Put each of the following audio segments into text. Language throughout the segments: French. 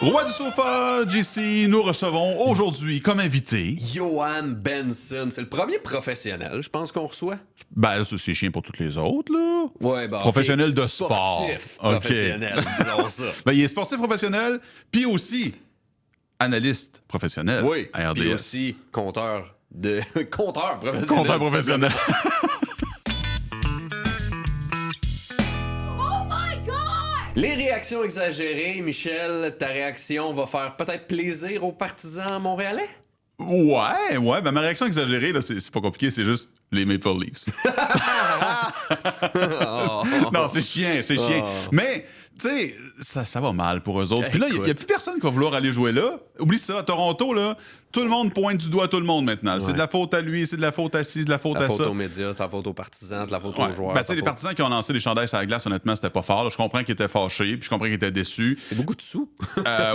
Roi du sofa, JC, nous recevons aujourd'hui comme invité. Johan Benson, c'est le premier professionnel, je pense qu'on reçoit. Ben, ça, c'est chiant pour tous les autres, là. Ouais, ben, Professionnel okay. de sport. Sportif OK. professionnel, disons ça. Ben, il est sportif professionnel, puis aussi analyste professionnel Oui, à RDS. puis aussi compteur professionnel. Compteur professionnel. Les réactions exagérées, Michel, ta réaction va faire peut-être plaisir aux partisans montréalais? Ouais, ben ma réaction exagérée, là, c'est pas compliqué, c'est juste les Maple Leafs. Oh. Non, c'est chiant. Mais, tu sais, ça va mal pour eux autres. Puis là, il n'y a plus personne qui va vouloir aller jouer là. Oublie ça, à Toronto, là, tout le monde pointe du doigt tout le monde maintenant. Ouais. C'est de la faute à lui, c'est de la faute à ci, c'est de la faute à ça. C'est la faute aux médias, c'est la faute aux partisans, c'est la faute aux joueurs. Ben, tu sais, les partisans qui ont lancé les chandails sur la glace, honnêtement, c'était pas fort. Là. Je comprends qu'ils étaient fâchés, puis je comprends qu'ils étaient déçus. C'est beaucoup de sous.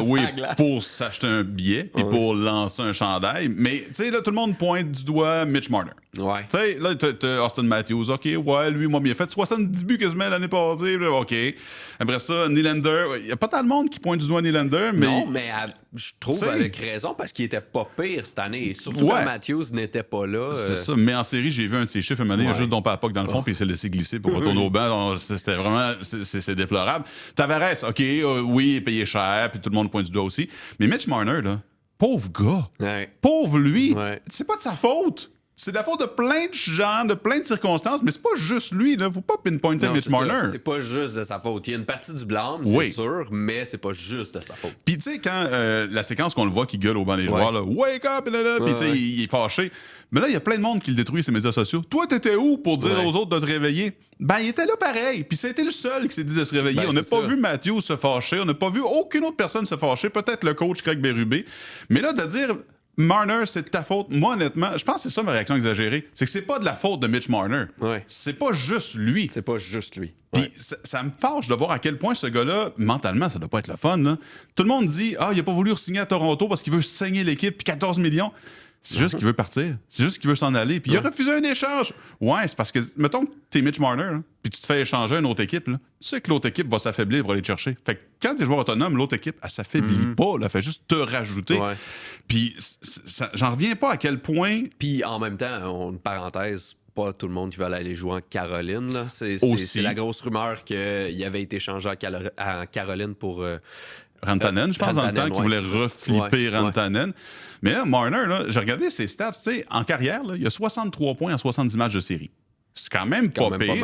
Oui, pour s'acheter un billet, puis pour lancer un chandail. Mais, tu sais, là, tout le monde pointe du doigt Mitch Marner. Ouais. Tu sais, là, t'as Austin Matthews, OK, ouais, lui, moi, il a fait 70 buts quasiment l'année passée, là, OK. Après ça, Nylander, il n'y a pas tant de monde qui pointe du doigt Nylander, mais... Non, mais je trouve avec raison, parce qu'il était pas pire cette année, et surtout quand Matthews n'était pas là. C'est ça, mais en série, j'ai vu un de ses chiffres un moment donné, il a juste dompé la puck dans le fond, puis il s'est laissé glisser pour retourner au banc. C'était vraiment... C'est déplorable. Tavares, OK, oui, il est payé cher, puis tout le monde pointe du doigt aussi. Mais Mitch Marner, là, pauvre gars, pauvre lui, c'est pas de sa faute. C'est de la faute de plein de gens, de plein de circonstances, mais c'est pas juste lui, là. Faut pas pinpointer Mitch Marner. C'est pas juste de sa faute. Il y a une partie du blâme, c'est sûr, mais c'est pas juste de sa faute. Puis tu sais, quand la séquence qu'on le voit qui gueule au banc des joueurs, là, wake up, puis tu sais, il est fâché. Mais là, il y a plein de monde qui le détruit, ses médias sociaux. Toi, t'étais où pour dire aux autres de te réveiller? Ben, il était là pareil. Puis c'était le seul qui s'est dit de se réveiller. On n'a pas vu Matthews se fâcher. On n'a pas vu aucune autre personne se fâcher. Peut-être le coach Craig Berube. Mais là, de dire... Marner, c'est de ta faute. Moi, honnêtement, je pense que c'est ça ma réaction exagérée. C'est que c'est pas de la faute de Mitch Marner. C'est pas juste lui. C'est pas juste lui. Puis ça me fâche de voir à quel point ce gars-là, mentalement, ça doit pas être le fun. Là. Tout le monde dit « Ah, il a pas voulu signer à Toronto parce qu'il veut saigner l'équipe, puis 14 millions. » C'est juste qu'il veut partir. C'est juste qu'il veut s'en aller. Puis il a refusé un échange. Ouais, c'est parce que, mettons que t'es Mitch Marner, là, puis tu te fais échanger à une autre équipe, là, tu sais que l'autre équipe va s'affaiblir pour aller te chercher. Fait que quand t'es joueur autonome, l'autre équipe, elle s'affaiblit pas. Elle fait juste te rajouter. Puis j'en reviens pas à quel point... Puis en même temps, une parenthèse, pas tout le monde qui veut aller jouer en Caroline. Là. C'est la grosse rumeur qu'il avait été échangé en Caroline pour... Rantanen, je pense, dans le temps, qui voulait reflipper Rantanen. Mais là, Marner, là, j'ai regardé ses stats, tu sais, en carrière, là, il a 63 points en 70 matchs de série. C'est quand même pas pire.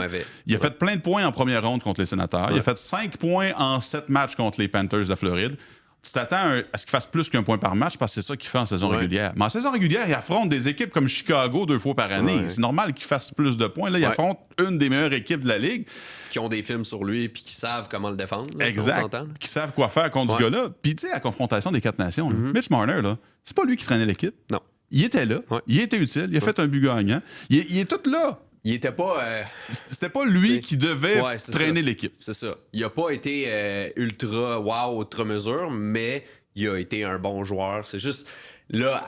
Il a fait plein de points en première ronde contre les Sénateurs. Il a fait 5 points en 7 matchs contre les Panthers de Floride. Tu t'attends à ce qu'il fasse plus qu'un point par match parce que c'est ça qu'il fait en saison régulière. Mais en saison régulière, il affronte des équipes comme Chicago 2 fois par année. C'est normal qu'il fasse plus de points. Là, il affronte une des meilleures équipes de la Ligue. Qui ont des films sur lui et qui savent comment le défendre. Là, exact. Qui savent quoi faire contre ce gars-là. Puis, tu sais, à la confrontation des 4 nations, Mitch Marner, là, c'est pas lui qui traînait l'équipe. Non. Il était là. Il était utile. Il a fait un but gagnant. Il est tout là. Il était pas... C'était pas lui qui devait traîner l'équipe. C'est ça. Il a pas été ultra wow, outre mesure, mais il a été un bon joueur. C'est juste... Là,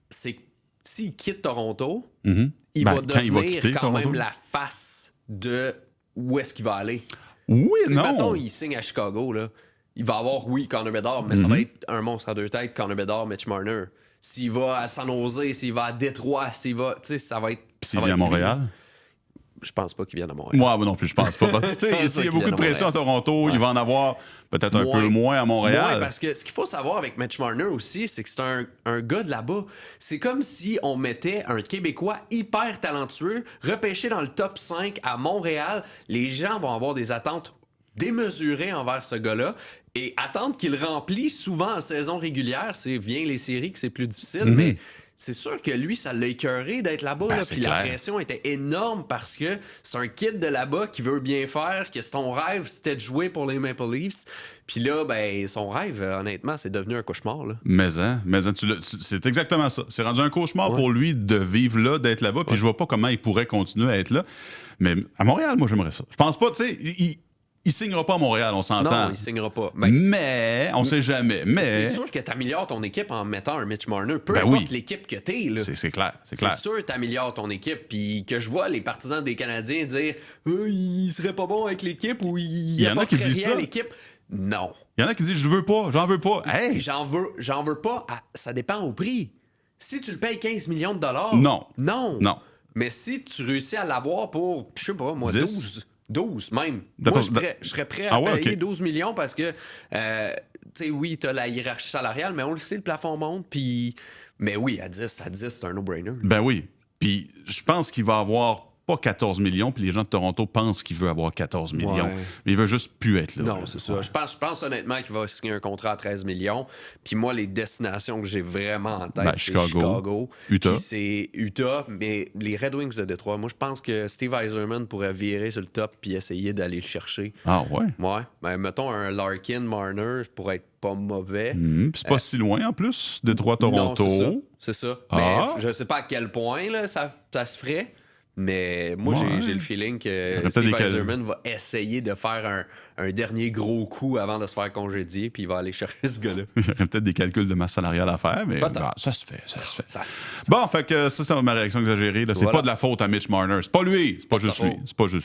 s'il quitte Toronto, il va devenir quand Toronto, même la face de où est-ce qu'il va aller. Oui, non. Mettons, il signe à Chicago, là. Il va avoir, Connor Bedard, mais ça va être un monstre à deux têtes, Connor Bedard, Mitch Marner. S'il va à San Jose, s'il va à Détroit, s'il va... Tu sais, ça va être... Puis s'il vient à Montréal? Je pense pas qu'il vienne à Montréal. Moi non plus, je pense pas. S'il y a beaucoup de pression à Toronto, il va en avoir peut-être un peu moins à Montréal. Oui, parce que ce qu'il faut savoir avec Mitch Marner aussi, c'est que c'est un gars de là-bas. C'est comme si on mettait un Québécois hyper talentueux, repêché dans le top 5 à Montréal. Les gens vont avoir des attentes démesurées envers ce gars-là et attendre qu'il remplit souvent en saison régulière. C'est bien les séries que c'est plus difficile, mais... C'est sûr que lui, ça l'a écœuré d'être là-bas. Puis la pression était énorme parce que c'est un kid de là-bas qui veut bien faire, que son rêve, c'était de jouer pour les Maple Leafs. Puis là, ben, son rêve, honnêtement, c'est devenu un cauchemar. Là. Mais c'est exactement ça. C'est rendu un cauchemar pour lui de vivre là, d'être là-bas. Puis je vois pas comment il pourrait continuer à être là. Mais à Montréal, moi, j'aimerais ça. Je pense pas, tu sais... Il signera pas à Montréal, on s'entend. Non, il signera pas. Mais on sait jamais. Mais c'est sûr que tu améliores ton équipe en mettant un Mitch Marner. Peu importe l'équipe que t'es. Là. C'est clair. C'est sûr que tu améliores ton équipe. Puis que je vois les partisans des Canadiens dire il serait pas bon avec l'équipe ou il y en a qui disent ça. L'équipe. Non. Il y en a qui disent, je veux pas, j'en veux pas. Hey! J'en veux pas. Ça dépend au prix. Si tu le payes 15 millions de dollars... Non. Mais si tu réussis à l'avoir pour, je sais pas, moi, 12 même. Moi, je serais prêt à payer 12 millions parce que, tu sais, oui, t'as la hiérarchie salariale, mais on le sait, le plafond monte, puis... Mais oui, à 10, c'est un no-brainer. Ben oui. Puis je pense qu'il va avoir pas 14 millions, puis les gens de Toronto pensent qu'il veut avoir 14 millions. Ouais. Mais il veut juste plus être là. Non, c'est ça. Je pense honnêtement qu'il va signer un contrat à 13 millions. Puis moi, les destinations que j'ai vraiment en tête, c'est Chicago. Utah. Puis c'est Utah, mais les Red Wings de Détroit. Moi, je pense que Steve Yzerman pourrait virer sur le top puis essayer d'aller le chercher. Ah ouais? Ouais. Ben, mettons un Larkin, Marner pourrait être pas mauvais. C'est pas si loin en plus, Détroit-Toronto. Non, c'est ça. Mais je sais pas à quel point là, ça se ferait. Mais moi, j'ai le feeling que Steve Yzerman va essayer de faire un dernier gros coup avant de se faire congédier, puis il va aller chercher ce gars-là. Il y aurait peut-être des calculs de masse salariale à faire, mais ça se fait. Bon, fait que ça, c'est ma réaction exagérée. Là. C'est pas de la faute à Mitch Marner. C'est pas lui. C'est pas juste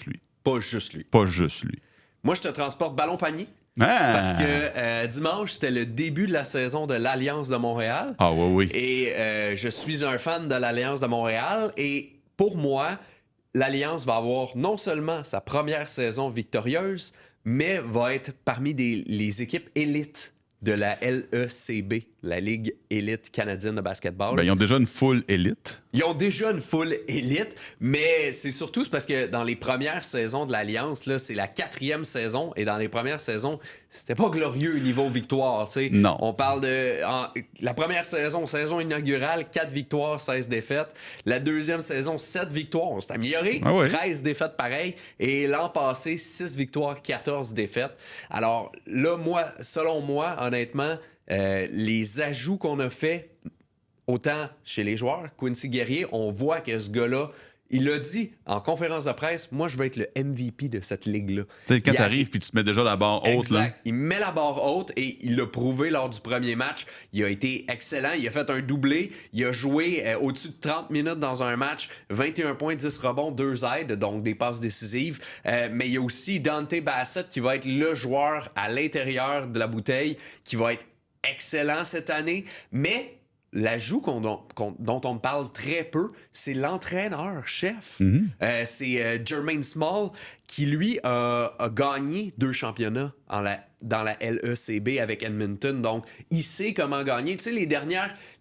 lui. Pas juste lui. Moi, je te transporte ballon-panier. Parce que dimanche, c'était le début de la saison de l'Alliance de Montréal. Ah oui. Et je suis un fan de l'Alliance de Montréal. Et pour moi, l'Alliance va avoir non seulement sa première saison victorieuse, mais va être parmi les équipes élites de la LECB, la Ligue élite canadienne de basketball. Ben, ils ont déjà une full élite. Ils ont déjà une full élite, mais c'est parce que dans les premières saisons de l'Alliance, là, c'est la 4e saison, et dans les premières saisons, c'était pas glorieux niveau victoire. T'sais. Non. On parle de la première saison inaugurale, 4 victoires, 16 défaites. La deuxième saison, 7 victoires. On s'est amélioré, 13 défaites pareil. Et l'an passé, 6 victoires, 14 défaites. Alors là, selon moi, honnêtement, les ajouts qu'on a fait, autant chez les joueurs, Quincy Guerrier, on voit que ce gars-là, il l'a dit en conférence de presse, moi, je veux être le MVP de cette ligue-là. Tu sais, quand t'arrives puis tu te mets déjà la barre haute. Exact. Là. Il met la barre haute et il l'a prouvé lors du premier match. Il a été excellent. Il a fait un doublé. Il a joué au-dessus de 30 minutes dans un match. 21 points, 10 rebonds, 2 aides, donc des passes décisives. Mais il y a aussi Dante Bassett qui va être le joueur à l'intérieur de la bouteille, qui va être excellent cette année. Mais l'ajout dont on parle très peu, c'est l'entraîneur-chef. C'est Jermaine Small qui, lui, a gagné 2 championnats dans la LECB avec Edmonton. Donc, il sait comment gagner. Tu sais,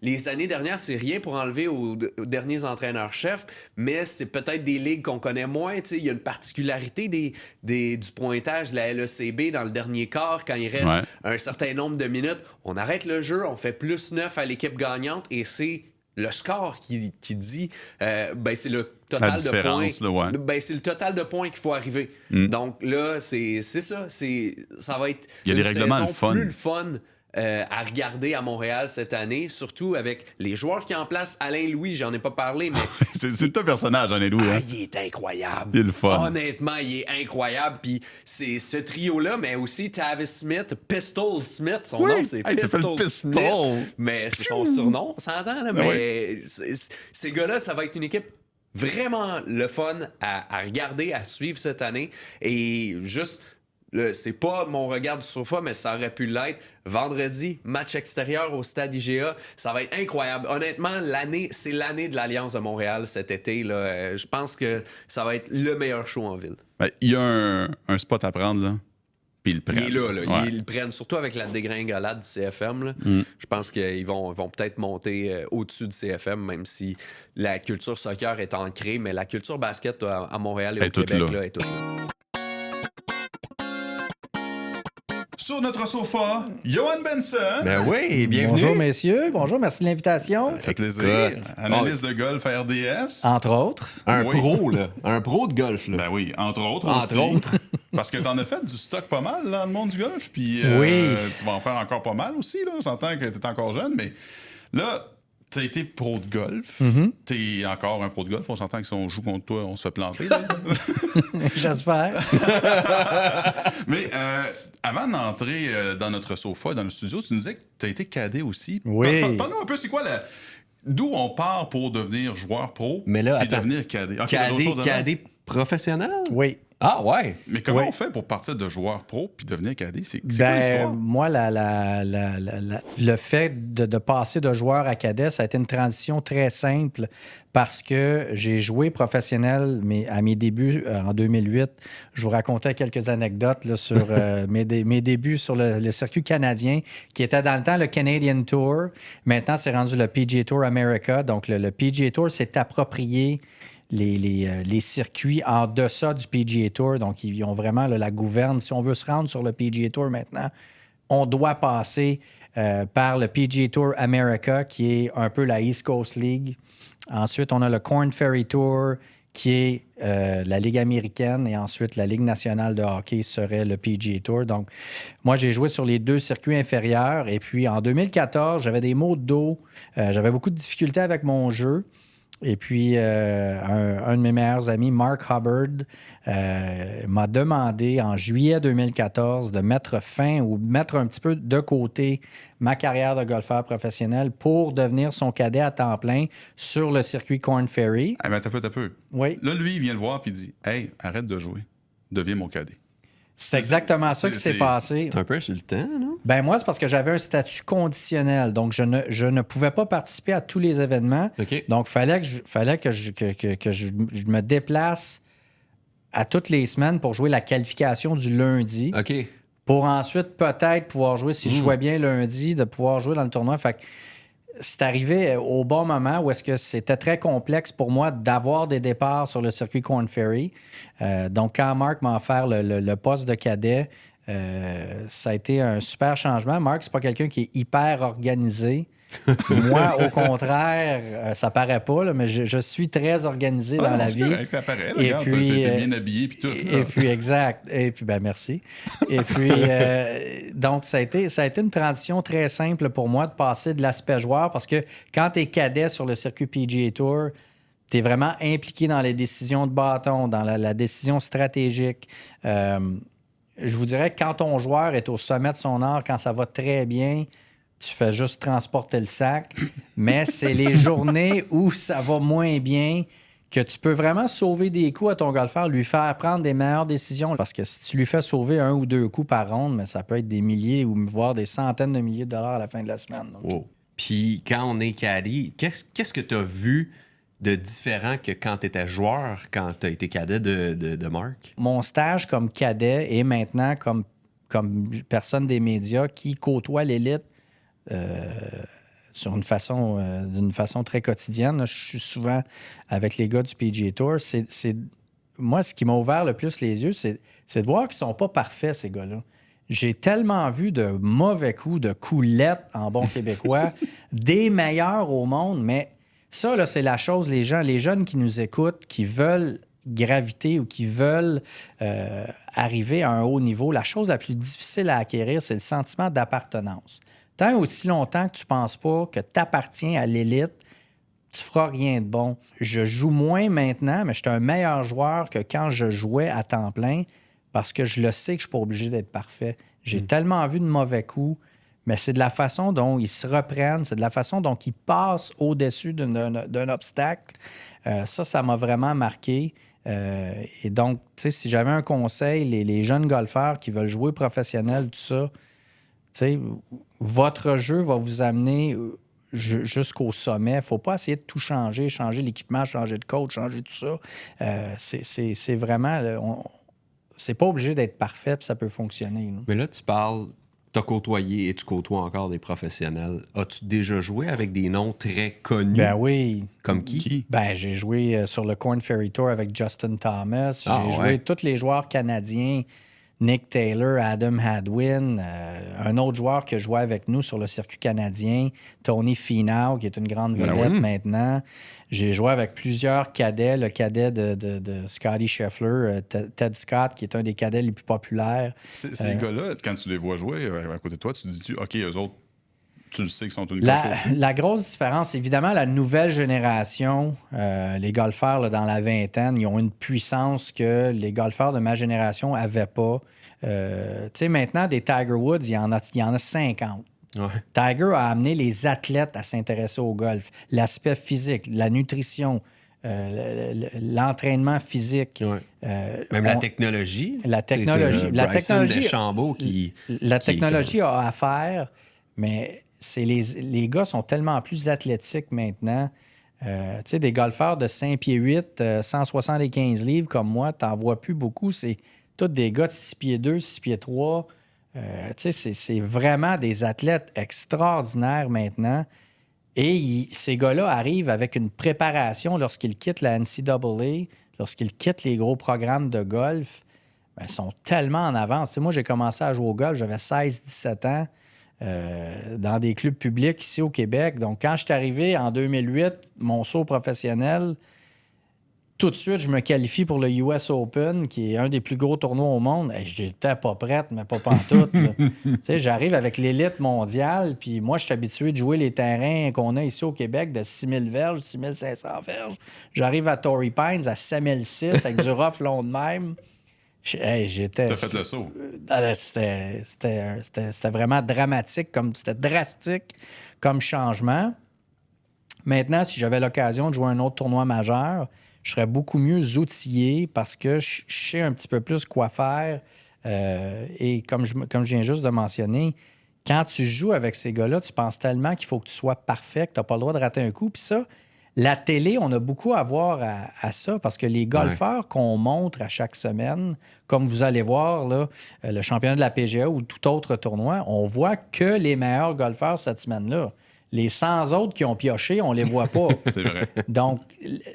les années dernières, c'est rien pour enlever aux derniers entraîneurs-chefs, mais c'est peut-être des ligues qu'on connaît moins. Tu sais, il y a une particularité du pointage de la LECB dans le dernier quart, quand il reste un certain nombre de minutes. On arrête le jeu, on fait plus 9 à l'équipe gagnante, et c'est le score qui dit, c'est le total de points. C'est le total de points qu'il faut arriver. Donc là, c'est ça. Ça va être il y a des règlements plus le fun à regarder à Montréal cette année, surtout avec les joueurs qui en place. Alain Louis, j'en ai pas parlé, mais... c'est ton personnage, Alain Louis. Il est incroyable. Il est le fun. Honnêtement, il est incroyable. Puis c'est ce trio-là, mais aussi Tavis Smith, Pistol Smith, son nom, c'est Pistol Smith. Mais c'est son surnom, on s'entend, là, mais ces gars-là, ça va être une équipe vraiment le fun à regarder, à suivre cette année. Et juste... c'est pas mon regard du sofa, mais ça aurait pu l'être. Vendredi, match extérieur au stade IGA. Ça va être incroyable. Honnêtement, c'est l'année de l'Alliance de Montréal cet été. Là. Je pense que ça va être le meilleur show en ville. Il y a un spot à prendre, là. Puis ils le prennent. Il est là. Ils le prennent, surtout avec la dégringolade du CFM. Là. Je pense qu'ils vont peut-être monter au-dessus du CFM, même si la culture soccer est ancrée, mais la culture basket à Montréal et au Québec là, est toute là. Sur notre sofa, Johan Benson. Ben oui, bienvenue. Bonjour, messieurs. Bonjour, merci de l'invitation. Ça fait plaisir. Analyse de golf à RDS. Entre autres. Un pro, là. Un pro de golf, là. Ben oui, entre autres. Parce que t'en as fait du stock pas mal, là, dans le monde du golf. Puis tu vas en faire encore pas mal aussi, là. On s'entend que t'es encore jeune, mais là... T'as été pro de golf. T'es encore un pro de golf. On s'entend que si on joue contre toi, on se fait planter. J'espère. Mais avant d'entrer dans notre sofa, dans le studio, tu nous disais que t'as été cadet aussi. Oui. Parle-nous un peu, c'est quoi d'où on part pour devenir joueur pro et devenir cadet? Okay, cadet professionnel? Oui. Ah ouais? Mais comment on fait pour partir de joueur pro puis devenir cadet? C'est quoi l'histoire? Moi, le fait de passer de joueur à cadet, ça a été une transition très simple parce que j'ai joué professionnel à mes débuts en 2008. Je vous racontais quelques anecdotes là, sur mes débuts sur le circuit canadien, qui était dans le temps le Canadian Tour. Maintenant, c'est rendu le PGA Tour America. Donc, le PGA Tour s'est approprié les circuits en deçà du PGA Tour. Donc, ils ont vraiment la gouverne. Si on veut se rendre sur le PGA Tour maintenant, on doit passer par le PGA Tour America, qui est un peu la East Coast League. Ensuite, on a le Korn Ferry Tour, qui est la Ligue américaine. Et ensuite, la Ligue nationale de hockey serait le PGA Tour. Donc, moi, j'ai joué sur les 2 circuits inférieurs. Et puis, en 2014, j'avais des maux de dos. J'avais beaucoup de difficultés avec mon jeu. Et puis, un de mes meilleurs amis, Mark Hubbard, m'a demandé en juillet 2014 de mettre fin ou mettre un petit peu de côté ma carrière de golfeur professionnel pour devenir son cadet à temps plein sur le circuit Korn Ferry. Ah, mais t'as peu. Oui. Là, lui, il vient le voir et il dit « Hey, arrête de jouer. Deviens mon cadet. » C'est exactement ça qui s'est passé. C'est un peu insultant, non? Ben moi, c'est parce que j'avais un statut conditionnel. Donc, je ne pouvais pas participer à tous les événements. Okay. Donc, il fallait que je me déplace à toutes les semaines pour jouer la qualification du lundi. OK. Pour ensuite, peut-être, pouvoir jouer, si je jouais bien lundi, de pouvoir jouer dans le tournoi. Fait que c'est arrivé au bon moment où est-ce que c'était très complexe pour moi d'avoir des départs sur le circuit Korn Ferry. Donc, quand Marc m'a offert le poste de cadet, ça a été un super changement. Marc, c'est pas quelqu'un qui est hyper organisé. Moi, au contraire, ça paraît pas, là, mais je suis très organisé dans la vie. Ça paraît. Et Regarde, puis, t'es bien habillé puis tout. Et puis, exact. Et puis, ben merci. Et puis, donc, ça a été une transition très simple pour moi de passer de l'aspect joueur parce que quand tu es cadet sur le circuit PGA Tour, tu es vraiment impliqué dans les décisions de bâton, dans la décision stratégique. Je vous dirais que quand ton joueur est au sommet de son art, quand ça va très bien, tu fais juste transporter le sac. Mais c'est les journées où ça va moins bien que tu peux vraiment sauver des coups à ton golfeur, lui faire prendre des meilleures décisions. Parce que si tu lui fais sauver 1 ou 2 coups par ronde, mais ça peut être des milliers ou voire des centaines de milliers de dollars à la fin de la semaine. Donc. Wow. Puis quand on est cadet, qu'est-ce que tu as vu de différent que quand tu étais joueur, quand tu as été cadet de Marc? Mon stage comme cadet et maintenant comme personne des médias qui côtoie l'élite d'une façon très quotidienne. Je suis souvent avec les gars du PGA Tour. Moi, ce qui m'a ouvert le plus les yeux, c'est de voir qu'ils sont pas parfaits, ces gars-là. J'ai tellement vu de mauvais coups, de coulettes en bon québécois, des meilleurs au monde, mais ça, là, c'est la chose, les jeunes qui nous écoutent, qui veulent graviter ou qui veulent arriver à un haut niveau, la chose la plus difficile à acquérir, c'est le sentiment d'appartenance. Tant aussi longtemps que tu ne penses pas que tu appartiens à l'élite, tu ne feras rien de bon. Je joue moins maintenant, mais je suis un meilleur joueur que quand je jouais à temps plein parce que je le sais que je ne suis pas obligé d'être parfait. J'ai tellement vu de mauvais coups, mais c'est de la façon dont ils se reprennent, c'est de la façon dont ils passent au-dessus d'un obstacle. Ça m'a vraiment marqué. Et donc, tu sais, si j'avais un conseil, les jeunes golfeurs qui veulent jouer professionnel, tout ça, tu sais, votre jeu va vous amener jusqu'au sommet. Il ne faut pas essayer de tout changer l'équipement, changer de coach, changer tout ça. C'est vraiment... c'est pas obligé d'être parfait, puis ça peut fonctionner. Là. Mais là, tu parles... Tu as côtoyé et tu côtoies encore des professionnels. As-tu déjà joué avec des noms très connus? Ben oui. Comme qui? Ben, j'ai joué sur le Korn Ferry Tour avec Justin Thomas. J'ai joué tous les joueurs canadiens. Nick Taylor, Adam Hadwin, un autre joueur qui jouait avec nous sur le circuit canadien, Tony Finau, qui est une grande vedette maintenant. J'ai joué avec plusieurs cadets, le cadet de Scotty Scheffler, Ted Scott, qui est un des cadets les plus populaires. Ces gars-là, quand tu les vois jouer à côté de toi, tu te dis, OK, eux autres, tu le sais qu'ils sont une coche aussi. La grosse différence, évidemment, la nouvelle génération, les golfeurs là, dans la vingtaine, ils ont une puissance que les golfeurs de ma génération n'avaient pas. Tu sais, maintenant, des Tiger Woods, il y en a 50. Ouais. Tiger a amené les athlètes à s'intéresser au golf. L'aspect physique, la nutrition, l'entraînement physique. Même la technologie. La technologie. La technologie a à faire, mais les gars sont tellement plus athlétiques maintenant. Tu sais, des golfeurs de 5 pieds 8, 175 livres comme moi, t'en vois plus beaucoup. C'est tous des gars de 6 pieds 2, 6 pieds 3. Tu sais, c'est vraiment des athlètes extraordinaires maintenant. Et ces gars-là arrivent avec une préparation lorsqu'ils quittent la NCAA, lorsqu'ils quittent les gros programmes de golf. Ils sont tellement en avance. Tu sais, moi, j'ai commencé à jouer au golf, j'avais 16-17 ans. Dans des clubs publics ici au Québec. Donc, quand je suis arrivé en 2008, mon saut professionnel, tout de suite, je me qualifie pour le US Open, qui est un des plus gros tournois au monde. Et j'étais pas prête, mais pas pantoute. Tu sais, j'arrive avec l'élite mondiale, puis moi, je suis habitué de jouer les terrains qu'on a ici au Québec de 6000 verges, 6500 verges. J'arrive à Torrey Pines à 5006 avec du rough long de même. J'étais. T'as fait le saut. C'était vraiment dramatique, c'était drastique comme changement. Maintenant, si j'avais l'occasion de jouer un autre tournoi majeur, je serais beaucoup mieux outillé parce que je sais un petit peu plus quoi faire. Et comme je viens juste de mentionner, quand tu joues avec ces gars-là, tu penses tellement qu'il faut que tu sois parfait, que tu n'as pas le droit de rater un coup. Puis ça, la télé, on a beaucoup à voir à ça parce que les golfeurs qu'on montre à chaque semaine, comme vous allez voir, là, le championnat de la PGA ou tout autre tournoi, on voit que les meilleurs golfeurs cette semaine-là. Les 100 autres qui ont pioché, on les voit pas. C'est vrai. Donc,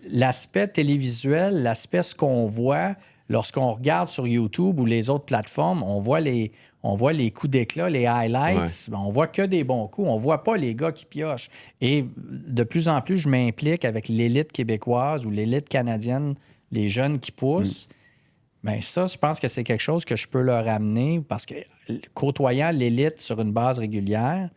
l'aspect télévisuel, l'aspect ce qu'on voit lorsqu'on regarde sur YouTube ou les autres plateformes, on voit les coups d'éclat, les highlights. On voit que des bons coups. On voit pas les gars qui piochent. Et de plus en plus, je m'implique avec l'élite québécoise ou l'élite canadienne, les jeunes qui poussent. Bien, ça, je pense que c'est quelque chose que je peux leur amener parce que côtoyant l'élite sur une base régulière,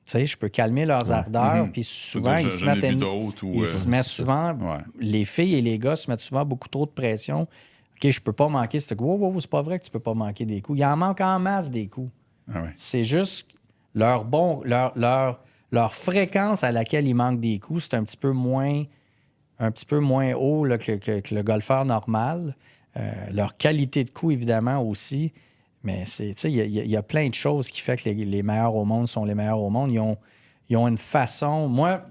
tu sais, je peux calmer leurs ardeurs. Puis souvent, ils se mettent souvent... Les filles et les gars se mettent souvent beaucoup trop de pression. OK, je peux pas manquer ce coup. Wow, c'est pas vrai que tu peux pas manquer des coups. Il en manque en masse des coups. C'est juste leur fréquence à laquelle ils manquent des coups, c'est un petit peu moins haut là, que le golfeur normal. Leur qualité de coup, évidemment, aussi. Mais il y a plein de choses qui font que les meilleurs au monde sont les meilleurs au monde. Ils ont une façon... Moi,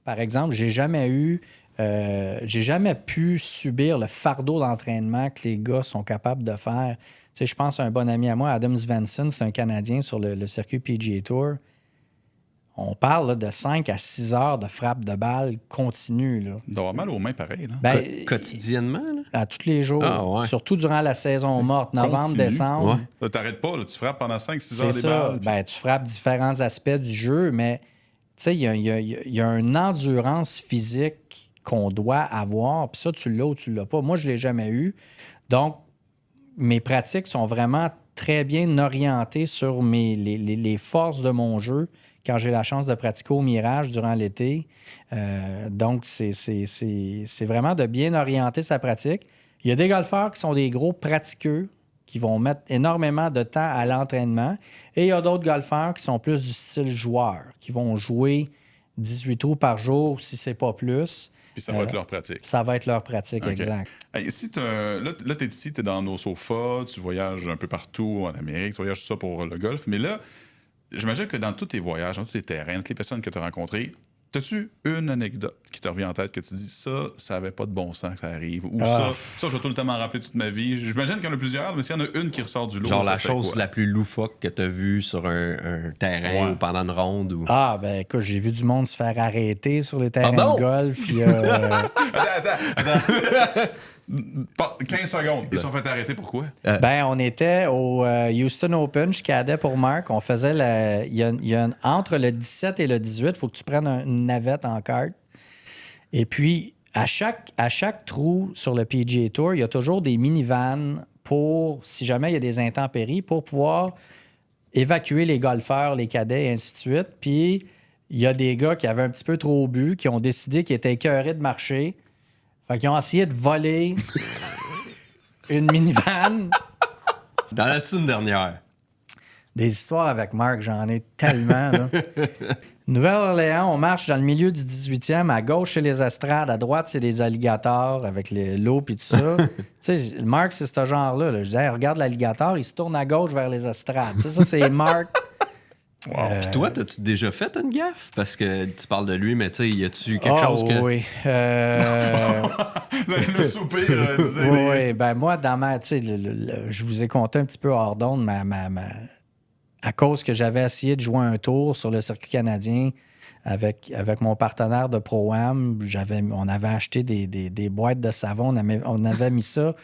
par exemple, j'ai jamais pu subir le fardeau d'entraînement que les gars sont capables de faire. Tu sais, je pense à un bon ami à moi, Adam Svensson, c'est un Canadien sur le circuit PGA Tour. On parle là, de 5 à 6 heures de frappe de balle continue. Là. Il doit avoir mal aux mains pareil. Là. Quotidiennement? Là? À tous les jours. Surtout durant la saison morte, novembre, décembre. Tu t'arrêtes pas, là, tu frappes pendant 5-6 heures des balles. Tu frappes différents aspects du jeu, mais il y a une endurance physique qu'on doit avoir. Puis ça, tu l'as ou tu l'as pas. Moi, je l'ai jamais eu. Donc, mes pratiques sont vraiment très bien orientées sur les forces de mon jeu quand j'ai la chance de pratiquer au Mirage durant l'été. Donc, c'est vraiment de bien orienter sa pratique. Il y a des golfeurs qui sont des gros pratiqueux, qui vont mettre énormément de temps à l'entraînement. Et il y a d'autres golfeurs qui sont plus du style joueur, qui vont jouer 18 trous par jour, si c'est pas plus. Puis ça va être leur pratique. Ça va être leur pratique, exact. Hey, là, tu es ici, tu es dans nos sofas, tu voyages un peu partout en Amérique, tu voyages tout ça pour le golf. Mais là, j'imagine que dans tous tes voyages, dans tous tes terrains, toutes les personnes que tu as rencontrées, as-tu une anecdote qui te revient en tête que tu dis ça n'avait pas de bon sens que ça arrive? Ou ça, je vais tout le temps m'en rappeler toute ma vie. J'imagine qu'il y en a plusieurs, mais s'il y en a une qui ressort du lot, genre la chose la plus loufoque que tu as vue sur un terrain ou pendant une ronde? Ou... Écoute, j'ai vu du monde se faire arrêter sur les terrains de golf. Attends. 15 secondes. Ils se sont fait arrêter, pourquoi? On était au Houston Open, je cadais pour Marc. On faisait entre le 17 et le 18, il faut que tu prennes une navette en carte. Et puis, à chaque trou sur le PGA Tour, il y a toujours des minivans pour, si jamais il y a des intempéries, pour pouvoir évacuer les golfeurs, les cadets, et ainsi de suite. Puis, il y a des gars qui avaient un petit peu trop bu, qui ont décidé qu'ils étaient écœurés de marcher. Fait qu'ils ont essayé de voler une minivan. Dans la une dernière. Des histoires avec Marc, j'en ai tellement. Là. Nouvelle-Orléans, on marche dans le milieu du 18e. À gauche, c'est les estrades. À droite, c'est les alligators avec l'eau et tout ça. Tu sais, Marc, c'est ce genre-là. Là. Je dis, hey, regarde l'alligator, il se tourne à gauche vers les estrades. Tu sais, ça, c'est Marc. Wow. Puis toi, t'as-tu déjà fait une gaffe? Parce que tu parles de lui, mais tu sais, y a-tu quelque chose que... Oui. Le soupir disait... Oui, ben moi, dans ma... Tu sais, je vous ai conté un petit peu hors d'onde, à cause que j'avais essayé de jouer un tour sur le circuit canadien avec mon partenaire de Pro-Am, on avait acheté des boîtes de savon, on avait mis ça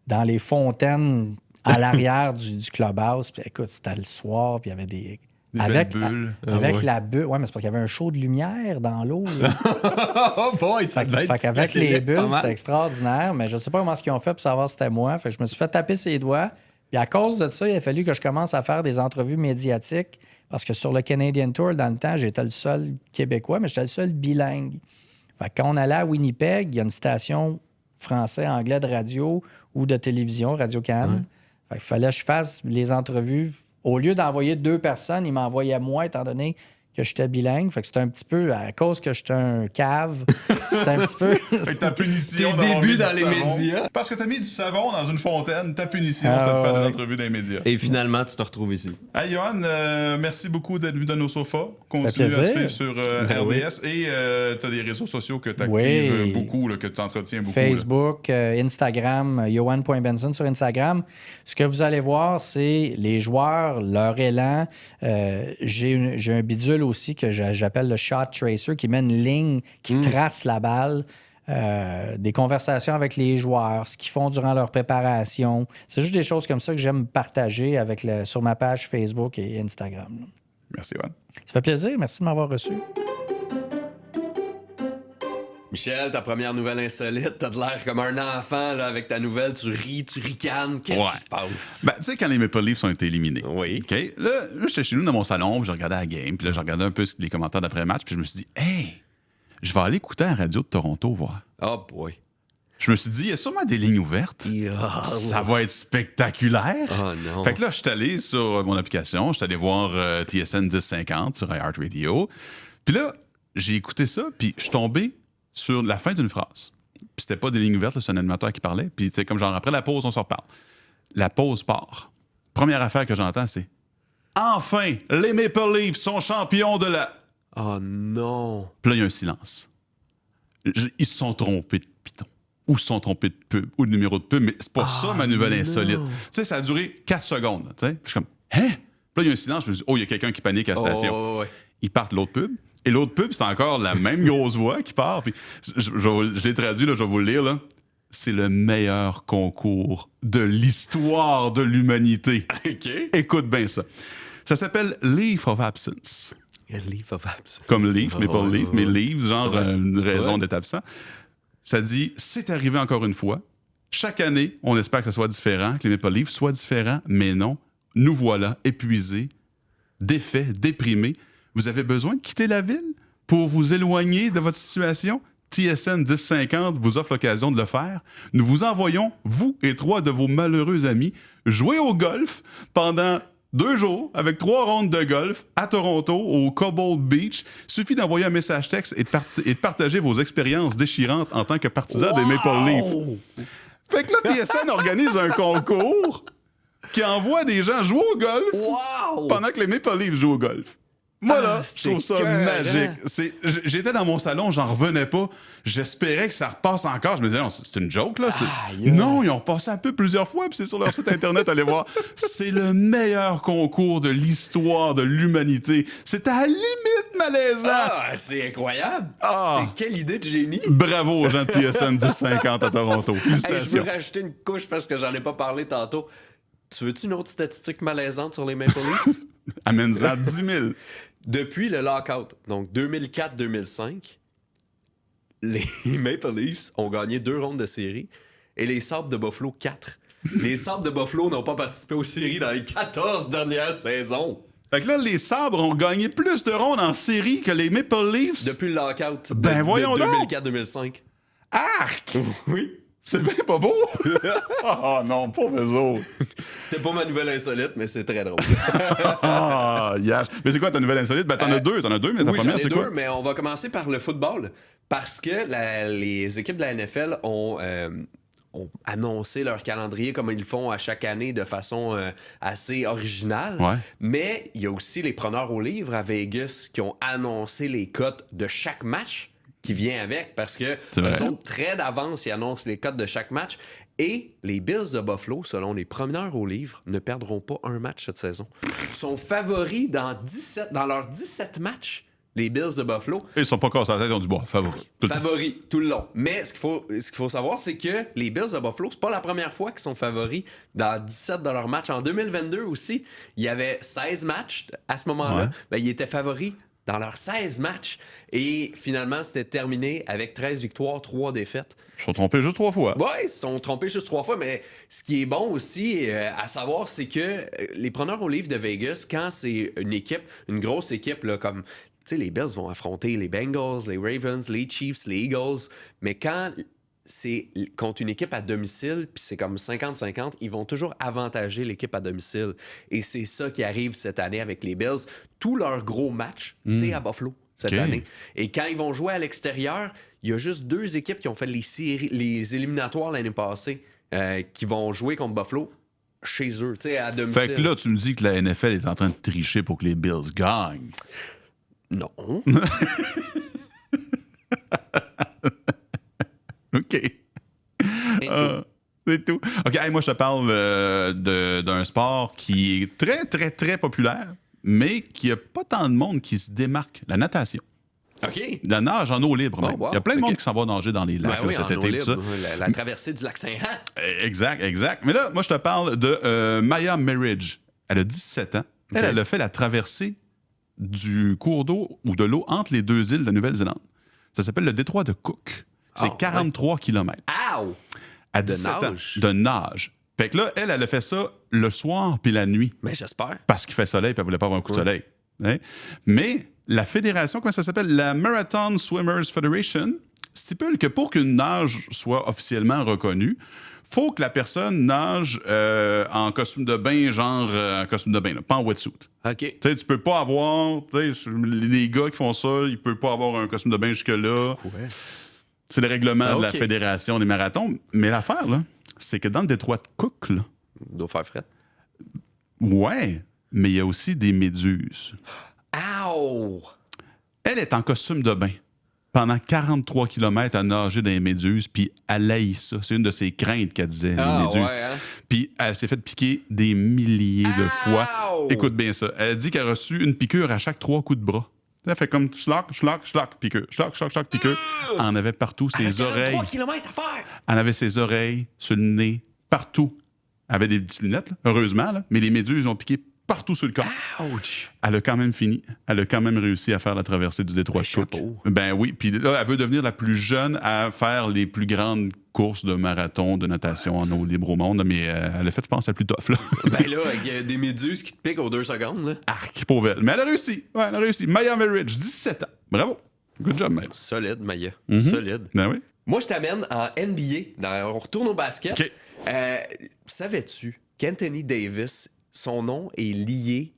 dans les fontaines à l'arrière du clubhouse. Puis écoute, c'était le soir, puis il y avait des bulles. Avec la bulle. Oui, mais c'est parce qu'il y avait un show de lumière dans l'eau. Oh boy, ça devait être... Fait qu'avec les bulles, c'était extraordinaire, mais je sais pas comment ils ont fait pour savoir si c'était moi. Fait que je me suis fait taper ses doigts. Puis à cause de ça, il a fallu que je commence à faire des entrevues médiatiques parce que sur le Canadian Tour, dans le temps, j'étais le seul Québécois, mais j'étais le seul bilingue. Fait que quand on allait à Winnipeg, il y a une station français-anglais de radio ou de télévision, Radio-Can. Fait qu'il fallait que je fasse les entrevues. Au lieu d'envoyer 2 personnes, il m'envoyait moi, étant donné que j'étais bilingue. Fait que c'était un petit peu, à cause que j'étais un cave, c'était un petit peu... ta punition tes débuts dans les médias. Parce que t'as mis du savon dans une fontaine, ta punition, c'était de faire des entrevues dans les médias. Et finalement, tu te retrouves ici. Hey, Johan, merci beaucoup d'être venu dans nos sofas. Continue à suivre sur RDS. Et t'as des réseaux sociaux que t'actives beaucoup, là, que tu entretiens beaucoup. Facebook, Instagram, Johan.Benson sur Instagram. Ce que vous allez voir, c'est les joueurs, leur élan. J'ai un bidule aussi que j'appelle le shot tracer qui met une ligne qui trace la balle. Des conversations avec les joueurs, ce qu'ils font durant leur préparation. C'est juste des choses comme ça que j'aime partager sur ma page Facebook et Instagram. Merci, Johan. Ça fait plaisir. Merci de m'avoir reçu. Michel, ta première nouvelle insolite, t'as de l'air comme un enfant là, avec ta nouvelle, tu ris, tu ricanes. Qu'est-ce qui se passe? Ben, tu sais, quand les Maple Leafs ont été éliminés. Oui. Okay? Là, j'étais chez nous dans mon salon, puis je regardais la game, puis là, je regardais un peu les commentaires d'après-match, puis je me suis dit, hey, je vais aller écouter la radio de Toronto, voir. Oh boy. Je me suis dit, il y a sûrement des lignes ouvertes. Ça va être spectaculaire. Oh non. Fait que là, je suis allé sur mon application, je suis allé voir TSN 1050 sur iHeartRadio. Puis là, j'ai écouté ça, puis je suis tombé sur la fin d'une phrase. Puis c'était pas des lignes ouvertes, là, c'est un animateur qui parlait. Puis tu sais, comme genre, après la pause, on s'en reparle. La pause part. Première affaire que j'entends, c'est « Enfin, les Maple Leafs sont champions de la... » Oh non. Puis là, il y a un silence. Ils se sont trompés de piton. Ou se sont trompés de pub, ou de numéro de pub, mais c'est pas ça ma nouvelle insolite. Tu sais, ça a duré 4 secondes. Tu sais, je suis comme « Hein? » Puis là, il y a un silence, je me dis « Oh, il y a quelqu'un qui panique à la station. Ouais. Ils partent l'autre pub. Et l'autre pub, c'est encore la même grosse voix qui part. Puis je l'ai traduit, là, je vais vous le lire. Là. C'est le meilleur concours de l'histoire de l'humanité. OK. Écoute bien ça. Ça s'appelle Leaf of Absence. A leaf of absence. Comme Leaf, Maple Leaf, mais Leaves, genre une raison d'être absent. Ça dit, c'est arrivé encore une fois. Chaque année, on espère que ce soit différent, que les Maple Leafs soient différents, mais non. Nous voilà épuisés, défaits, déprimés. Vous avez besoin de quitter la ville pour vous éloigner de votre situation? TSN 1050 vous offre l'occasion de le faire. Nous vous envoyons, vous et 3 de vos malheureux amis, jouer au golf pendant 2 jours avec 3 rondes de golf à Toronto, au Cobalt Beach. Suffit d'envoyer un message texte et de partager vos expériences déchirantes en tant que partisan des Maple Leafs. Fait que là, TSN organise un concours qui envoie des gens jouer au golf pendant que les Maple Leafs jouent au golf. Moi, là, je trouve ça magique. J'étais dans mon salon, j'en revenais pas. J'espérais que ça repasse encore. Je me disais, non, c'est une joke, là. Non, ils ont repassé un peu plusieurs fois, puis c'est sur leur site Internet, allez voir. C'est le meilleur concours de l'histoire de l'humanité. C'est à la limite malaisant. Ah, c'est incroyable. C'est quelle idée de génie. Bravo aux gens de TSN 1050 à Toronto. Félicitations. Hey, je veux rajouter une couche parce que j'en ai pas parlé tantôt. Tu veux-tu une autre statistique malaisante sur les Maple Leafs? Amène-en 10 000. Depuis le lockout, donc 2004-2005, les Maple Leafs ont gagné 2 rondes de série et les Sabres de Buffalo 4. Les Sabres de Buffalo n'ont pas participé aux séries dans les 14 dernières saisons. Fait que là, les Sabres ont gagné plus de rondes en série que les Maple Leafs. Depuis le lockout voyons de donc. 2004-2005. Arc! Oui. C'est bien pas beau! Oh non, pauvres autres! C'était pas ma nouvelle insolite, mais c'est très drôle. Yes. Mais c'est quoi ta nouvelle insolite? Ben, t'en as deux, mais ta première, c'est quoi? Mais on va commencer par le football. Parce que les équipes de la NFL ont annoncé leur calendrier comme ils le font à chaque année de façon assez originale. Ouais. Mais il y a aussi les preneurs au livre à Vegas qui ont annoncé les cotes de chaque match qui vient avec. Parce que eux autres, très d'avance, ils annoncent les cotes de chaque match. Et les Bills de Buffalo, selon les preneurs au livre, ne perdront pas un match cette saison. Ils sont favoris dans leurs 17 matchs. Les Bills de Buffalo. Et ils sont pas cassés la tête, ils ont du bois. Favoris. Tout le long. Mais ce qu'il faut savoir, c'est que les Bills de Buffalo, c'est pas la première fois qu'ils sont favoris dans 17 de leurs matchs. En 2022 aussi, il y avait 16 matchs à ce moment-là. Ouais. Ben, ils étaient favoris dans leurs 16 matchs. Et finalement, c'était terminé avec 13 victoires, 3 défaites. Ils se sont trompés juste 3 fois. Oui, ils se sont trompés juste 3 fois, mais ce qui est bon aussi à savoir, c'est que les preneurs au livre de Vegas, quand c'est une grosse équipe, là, comme les Bills vont affronter les Bengals, les Ravens, les Chiefs, les Eagles, mais quand c'est contre une équipe à domicile, puis c'est comme 50-50, ils vont toujours avantager l'équipe à domicile. Et c'est ça qui arrive cette année avec les Bills. Tous leurs gros matchs, c'est à Buffalo cette année. Et quand ils vont jouer à l'extérieur, il y a juste 2 équipes qui ont fait les éliminatoires l'année passée qui vont jouer contre Buffalo chez eux, à domicile. Fait que là, tu me dis que la NFL est en train de tricher pour que les Bills gagnent. Non. OK. C'est tout. OK, hey, moi, je te parle d'un sport qui est très, très, très populaire, mais qui n'a pas tant de monde qui se démarque. La natation. OK. La nage en eau libre, même. Wow. Il y a plein de monde qui s'en va nager dans les lacs cet été. Tout ça. La traversée du lac Saint-Jean. Exact. Mais là, moi, je te parle de Maya Marriage. Elle a 17 ans. Elle a fait la traversée du cours d'eau ou de l'eau entre les 2 îles de Nouvelle-Zélande. Ça s'appelle le détroit de Cook. C'est 43 km. Ow! À 17 ans. De nage. Fait que là, elle a fait ça le soir puis la nuit. Mais j'espère. Parce qu'il fait soleil puis elle voulait pas avoir un coup de soleil. Hein? Mais la fédération, comment ça s'appelle? La Marathon Swimmers Federation stipule que pour qu'une nage soit officiellement reconnue, faut que la personne nage en costume de bain, genre en costume de bain, là, pas en wetsuit. OK. Tu peux pas avoir... Les gars qui font ça, ils peuvent pas avoir un costume de bain jusque-là. Ouais. C'est le règlement de la Fédération des marathons. Mais l'affaire, là, c'est que dans le détroit de Cook, là... Il doit faire fret. Ouais, mais il y a aussi des méduses. Ow! Elle est en costume de bain pendant 43 km à nager dans les méduses, puis elle haït ça. C'est une de ses craintes qu'elle disait, les méduses. Ouais, hein? Puis elle s'est fait piquer des milliers de fois. Écoute bien ça. Elle dit qu'elle a reçu une piqûre à chaque 3 coups de bras. Elle fait comme schlock, piqûre. Schlock, piqûre. Elle en avait partout, ses oreilles. 3 km à faire! Elle avait ses oreilles, sur le nez, partout. Elle avait des petites lunettes, là, heureusement, là, mais les méduses ont piqué partout sur le corps. Ouch! Elle a quand même fini. Elle a quand même réussi à faire la traversée du détroit de Cook. Ben oui. Puis là, elle veut devenir la plus jeune à faire les plus grandes courses de marathon, de natation en eau libre au monde. Mais elle a fait, je pense, la plus tough, là. Ben là, il y a des méduses qui te piquent aux 2 secondes, là. Arc, pauvre elle. Mais elle a réussi. Ouais, elle a réussi. Maya Marriage, 17 ans. Bravo. Good job, mate. Solide, Maya. Solide. Ben oui. Moi, je t'amène en NBA. On retourne au basket. OK. Savais-tu qu'Anthony Davis, son nom est lié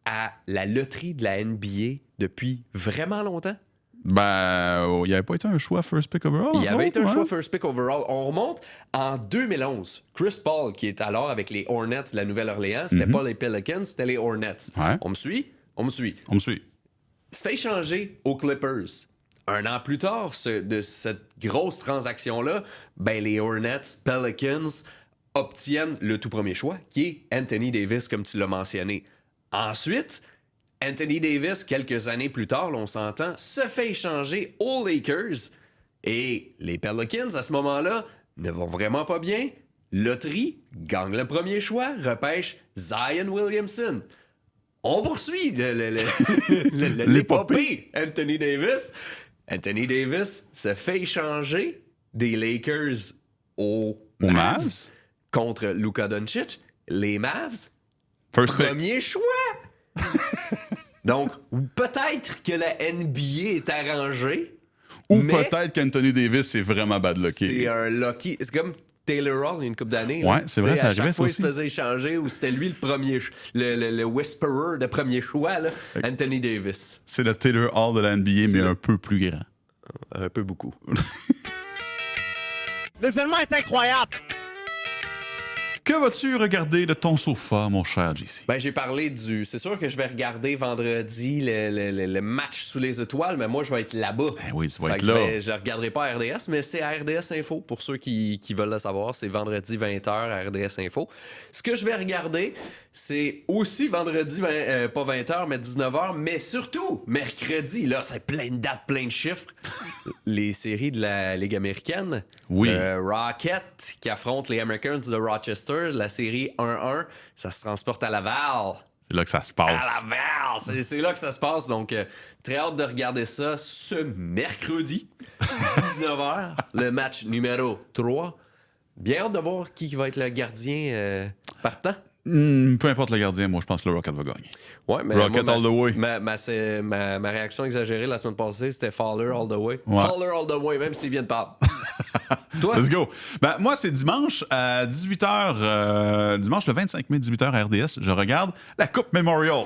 à la loterie de la NBA depuis vraiment longtemps? Ben, il n'y avait pas été un choix first pick overall. Il y avait été un choix first pick overall. On remonte en 2011. Chris Paul, qui est alors avec les Hornets de la Nouvelle-Orléans, c'était pas les Pelicans, c'était les Hornets. Ouais. On me suit? On me suit. Se fait échanger aux Clippers. Un an plus tard de cette grosse transaction-là, ben les Hornets, Pelicans obtiennent le tout premier choix, qui est Anthony Davis, comme tu l'as mentionné. Ensuite, Anthony Davis, quelques années plus tard, là, on s'entend, se fait échanger aux Lakers. Et les Pelicans, à ce moment-là, ne vont vraiment pas bien. Loterie, gagne le premier choix, repêche Zion Williamson. On poursuit l'épopée Anthony Davis. Anthony Davis se fait échanger des Lakers aux Mavs contre Luka Doncic. Les Mavs, premier choix. Donc, peut-être que la NBA est arrangée. Ou peut-être qu'Anthony Davis est vraiment bad lucky. C'est un lucky. C'est comme Taylor Hall il y a une couple d'années. Ouais, c'est vrai, ça arrivait ça aussi. Il se faisait échanger ou c'était lui le premier, le whisperer de premier choix, là, Anthony Davis. C'est le Taylor Hall de la NBA, mais un peu plus grand. Un peu beaucoup. L'événement est incroyable! Que vas-tu regarder de ton sofa, mon cher JC? Ben, j'ai parlé du... C'est sûr que je vais regarder vendredi le match sous les étoiles, mais moi, je vais être là-bas. Ben oui, tu vas être là. Je regarderai pas à RDS, mais c'est à RDS Info. Pour ceux qui veulent le savoir, c'est vendredi 20h à RDS Info. Ce que je vais regarder, c'est aussi vendredi, pas 20h, mais 19h, mais surtout mercredi. Là, c'est plein de dates, plein de chiffres. Les séries de la Ligue américaine. Oui. Rocket qui affronte les Americans de Rochester. La série 1-1, ça se transporte à Laval. C'est là que ça se passe. À Laval! C'est là que ça se passe. Donc, très hâte de regarder ça ce mercredi, 19h, le match numéro 3. Bien hâte de voir qui va être le gardien partant. Peu importe le gardien, moi, je pense que le Rocket va gagner. Ouais, mais Rocket moi, all the way. Ma réaction exagérée la semaine passée, c'était Fowler all the way. Ouais. Fowler all the way, même s'il vient de perdre. Toi? Let's go. Ben, moi, c'est dimanche à 18h, dimanche le 25 mai, 18h à RDS, je regarde la Coupe Memorial.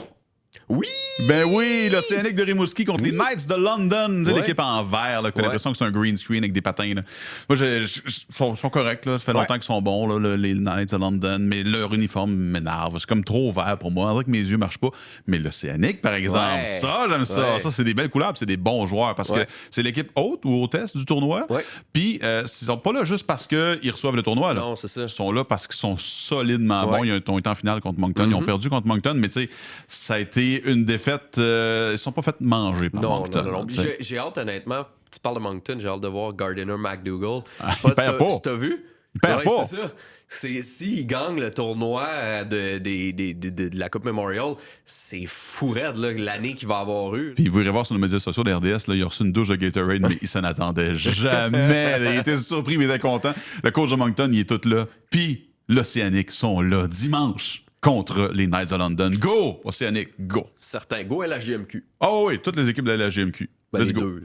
Oui! Ben oui, l'Océanique de Rimouski contre les Knights de London. C'est Ouais. l'équipe en vert, là, que t'as l'impression que c'est un green screen avec des patins. Là. Moi, ils sont corrects. Là. Ça fait longtemps qu'ils sont bons, là, les Knights de London, mais leur uniforme m'énerve. C'est comme trop vert pour moi. On dirait que mes yeux marchent pas. Mais l'Océanique, par exemple, ça, j'aime ça. Ça, c'est des belles couleurs, c'est des bons joueurs parce que c'est l'équipe haute ou hôtesse du tournoi. Puis, ils sont pas là juste parce qu'ils reçoivent le tournoi. Là. Non, c'est ça. Ils sont là parce qu'ils sont solidement bons. Ils ont été en finale contre Moncton. Ils ont perdu contre Moncton, mais tu sais, ça a été une défaite. Ils sont pas fait manger par Moncton. Non. J'ai hâte, honnêtement. Tu parles de Moncton, j'ai hâte de voir Gardiner McDougall. Il perd pas. Tu t'as vu? Il perd pas. C'est ça. S'il gagne le tournoi de la Coupe Memorial, c'est fou raide l'année qu'il va avoir eu. Puis vous irez voir sur les médias sociaux de RDS, là, il a reçu une douche de Gatorade, mais il s'en attendait jamais. Là. Il était surpris, mais il était content. Le coach de Moncton, il est tout là. Puis l'Océanique sont là dimanche contre les Knights de London. Go! Océanique, go! Certains. Go à la GMQ. Oh oui, toutes les équipes de la GMQ. Ben, Let's go.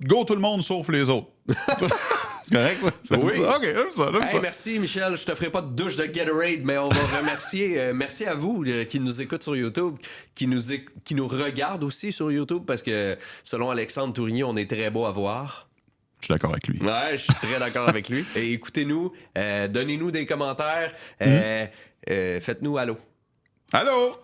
Go tout le monde sauf les autres. C'est correct, là? Oui. OK, j'aime ça. Merci, Michel. Je te ferai pas de douche de Gatorade, mais on va remercier. Merci à vous qui nous écoutent sur YouTube, qui nous regardent aussi sur YouTube, parce que selon Alexandre Tourigny, on est très beau à voir. Je suis d'accord avec lui. Ouais, je suis très d'accord avec lui. Et écoutez-nous, donnez-nous des commentaires, faites-nous allô. Allô?